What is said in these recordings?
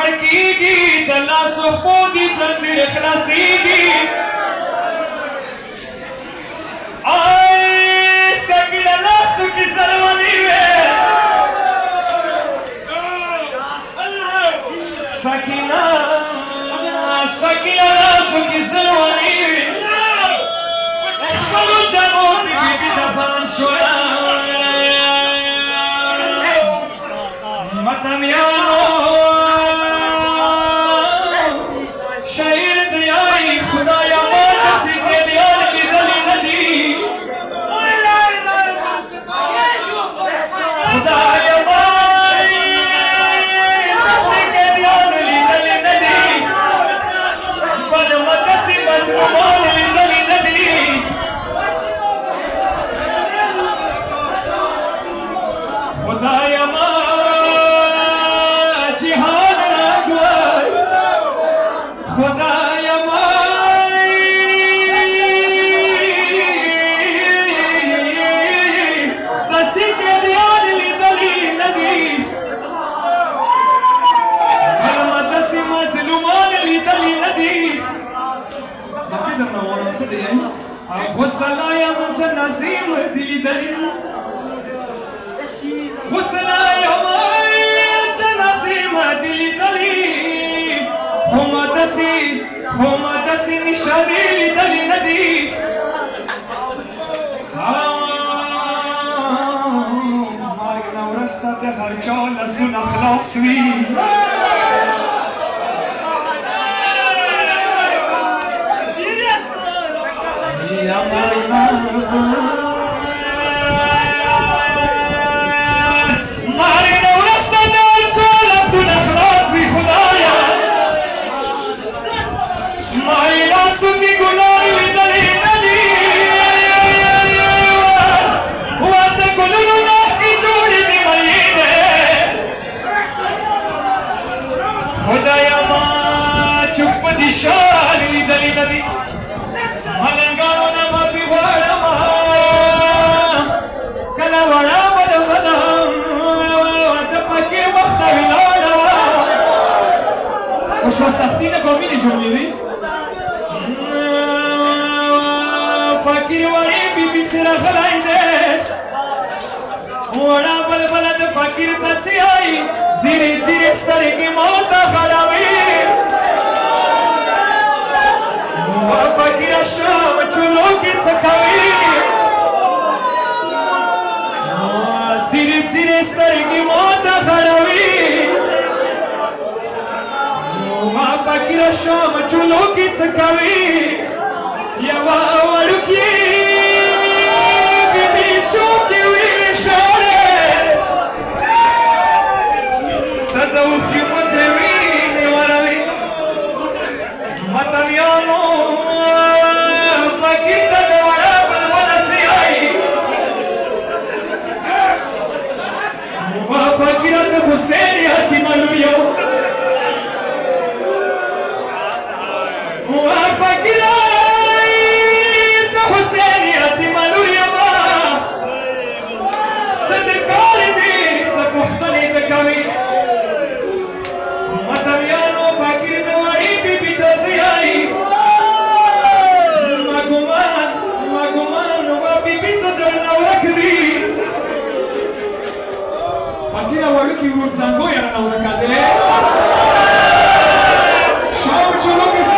ورکیږي د لاسو پو دي ځنځیر خلاصیږي سکینه لاسو کې سلواني وې سکینه لاسو کې سلواني وې خپلو جامو کې بېبي د بان شوه متمیانو شاعر دیای خدایا ما دسې قیدیان لیدلي نه دي خدایا ما دسې قیدیان لیدلي نه دي زما دسې مظلومان لیدلي نه دي خدایا ما خدایا مای دسې قیدیان لیدلي نه دي علمه دسې مظلومان لیدلي نه دي غسلا یم جنازې دي لیدلي غسلا یم جنازې دي لیدلي خو داسې نشانې لیدلي نه دي مرګ نه وروسته د هر چا لاسونه خلاص وي سختی نه کومې دي جوړې وي فقیر وړې بیبي سره غلی دی وړه بلبله د فقیر ته څه وایي ځیرې ځیرې سترګې ما ته غړوي فقیره شم چولو کې څه کوي ځیرې ځیرې سترګې ما ته غړوي فقیره شم چولو کې څه کوي یوه وړوکې بیبي چوکې وینې شاړې ته د اوښکې مځې وینې وروي متمیانو فقیر ته د وړه بلبله څه وایي فقیره د حسین یتیمه لور یم فقیره د حسین یتیمه لور یمه څه درکار دي څه پوښتنې ته کوي متمیانو فقیر د وړې بیبي ته څه وایي ما ګمان وه بیبي څه درنه ورک دي فقیره وړوکي ورور زنګو یې رانه ورکاندلې شام چولو کې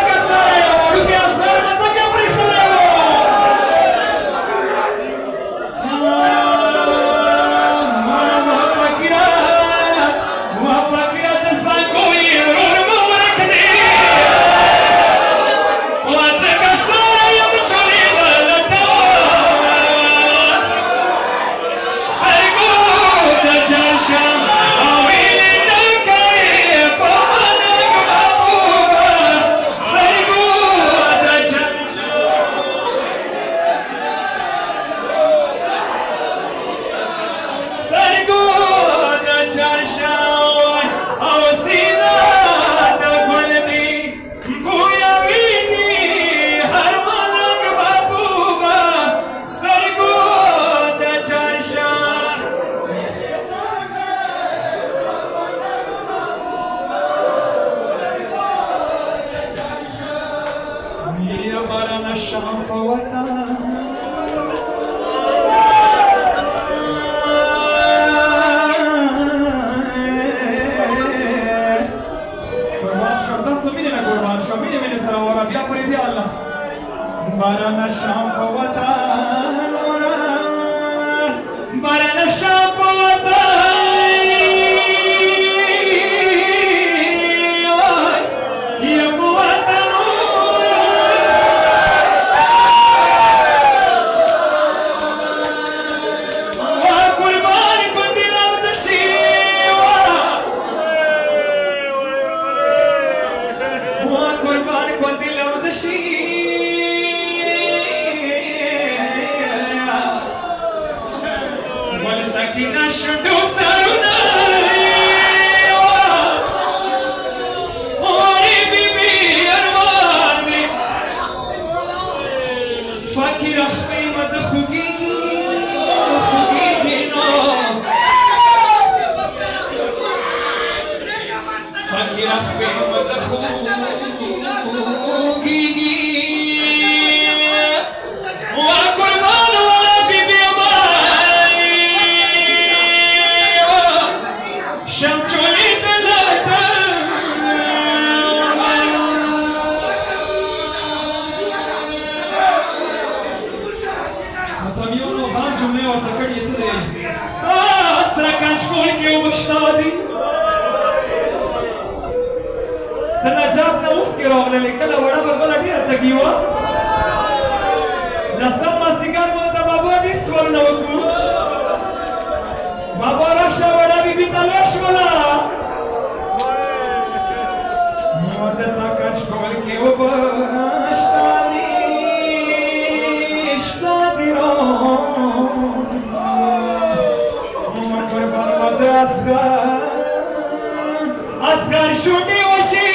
په وطن قربان شم تاسو مینه نه قربان شم مینه سره وره بیا پرې بیا الله باران شم په وطن باران شم په وطن Sakina shundu saruna Ori bibi armani Fakir akhmi mad khugi no Fakir akhmi mad khugi Wa qurban wala bibi تنجاب نوس کې راغله کله وړه بل ډیره تګي و لسم مستګر مو د بابا ډیر سوال نو کو بابا راشه وړه بي تلاش ولا مو د تاکش کول کې و بشتاني شتادي رو مو قربان و د اسغار شونډي وشي